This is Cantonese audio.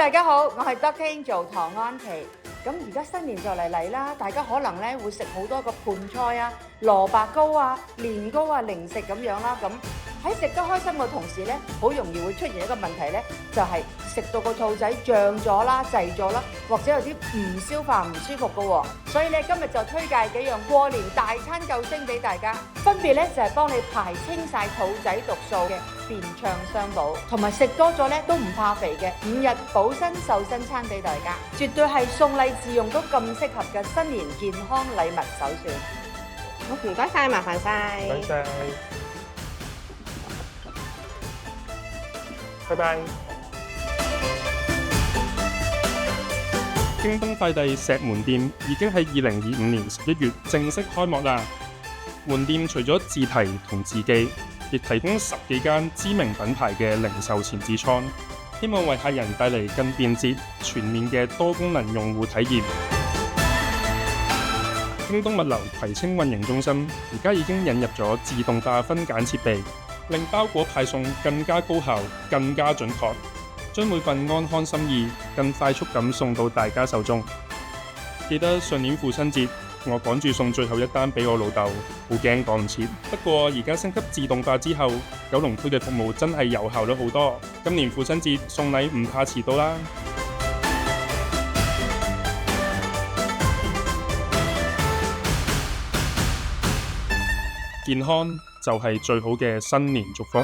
大家好，我係 Dr. Angel 唐安琪。咁而家新年就嚟啦，大家可能咧會食好多個盤菜啊、蘿蔔糕啊、年糕啊、零食咁樣啦。咁喺食得開心嘅同時咧，好容易會出現一個問題咧，就係食到個肚仔脹咗啦、滯咗啦，或者有啲唔消化唔舒服嘅喎。所以咧今日就推介幾樣過年大餐救星俾大家，分別咧就係幫你排清晒肚仔毒素嘅便暢雙補，同埋食多咗咧都唔怕肥嘅5日補身瘦身餐俾大家，絕對係送禮自用都咁適合嘅新年健康禮物首選。好，唔該晒，麻煩晒。唔該晒，拜拜。京東快遞石門店已經喺2025年11月正式開幕啦。門店除咗自提同自寄，亦提供10幾間知名品牌嘅零售前置倉，希望為客人帶嚟更便捷、全面嘅多功能用戶體驗。京東物流葵青運營中心而家已經引入咗自動化分揀設備，令包裹派送更加高效、更加準確，將每份安康心意更快速咁送到大家手中。記得上年父親節，我趕住送最後一單俾我老豆，好驚趕唔切。不過而家升級自動化之後，九龍區嘅服務真係有效率好多。今年父親節送禮唔怕遲到啦！健康就係最好嘅新年祝福。